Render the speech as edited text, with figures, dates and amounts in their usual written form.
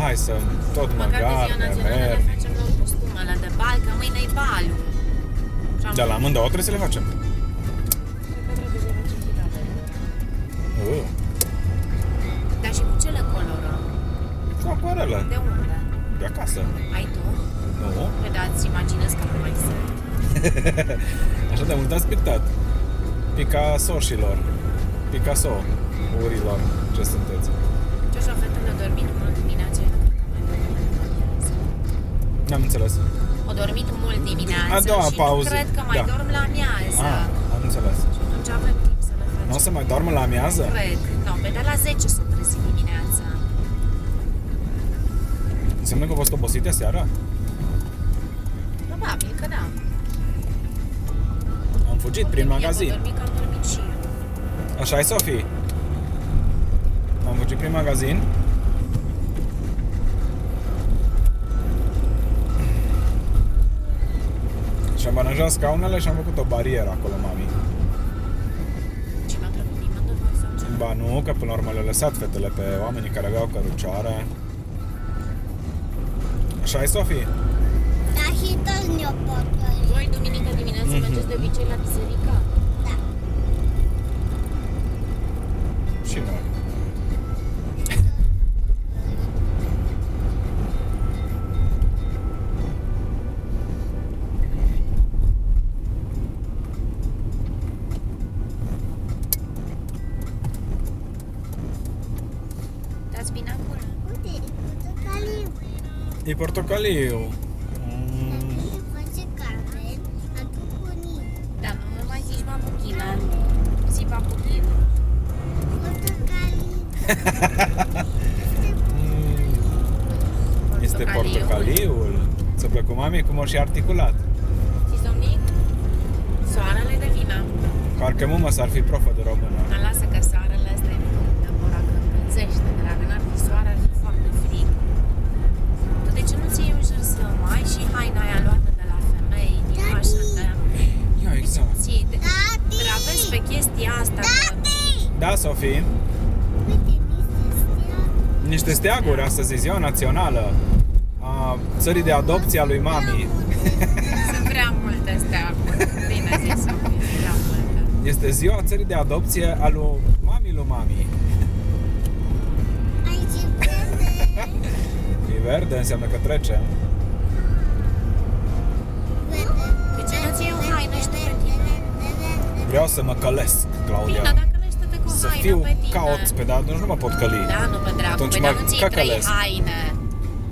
hai să tot Măcar de ziua măgar, națională le merg. facem nou costumele de bal, că mâine-i balul. Și am Dar la amândouă trebuie să le facem. Cred că trebuie să facem finale. Dar și cu ce le colorăm? Cu acuarelă, De unde? de acasă. Ai tu? Nu? Păi da, îți imaginez că nu mai sunt. Așa de mult ați pictat. Picasso-șilor. Picasso urilor. Ce sunteți? Ce așa, fetele, a dormit mult dimineața? N-am înțeles. O dormit mult dimineața A doua și pauză. nu cred că mai Da. dorm la amiază. Am înțeles. Și atunci avem timp să le facem. Nu o să mai doarmă la amiază? Cred. Nu, pe de la 10 s-o trezit dimineața. Înseamnă că a fost obosite seara? Probabil că da. Am fugit prin magazin. Am dormit că am dormit și eu. Așa e, Sofie? Am fugit prin magazin. Și am aranjat scaunele și am făcut o barieră acolo, mami. Și mi-a trecut nimeni de voi sau ce? Ba nu, că până la urmă le-a lăsat fetele pe oamenii care aveau cărucioare. Așa e, Sofie? Da, și toți ne-o păcălit. Voi, duminică dimineața, mergeți de obicei la biserică? Da. Și noi. Dați bine acolo. Uite, e portocaliu. E portocaliu. Dacă face Carmen, aduc unii. Dar nu mai zici babuchina. Zi babuchin. Portocaliu. Este portocaliul. Ți-a plăcut, mami, cum o și articulat? Știți, domnic? Soarele de vină. Parcă mumă s-ar fi profă de română. Dar lasă că soarele ăsta e neapărat că încălzește, dragă. N-ar fi soare, ar fi foarte frig. Tu de ce nu ți iei un jersey mai și haina aia luată de la femei din H&M? Ia, exact. Ții de... Tati! Travezi pe chestia asta că... Tati! Da, Sofie? Uite, niște steaguri. Niște steaguri, astăzi e ziua națională a țării de adopție a lui mami. Sunt prea multe steaguri. Bine zis, Sofie, prea multe. Este ziua țării de adopție a lui mami. Aici e verde. E verde, înseamnă că trecem. Verde. De ce nu-ți iei o haină și tu pe tine? Vreau să mă călesc, Claudia. Bine, dacă lește-te cu Să haină fiu pe tine. ca oț pe dar nu mă pot căli. Da, nu pe dracu, Atunci păi mă dar nu ți iei 3 căcălesc. haine.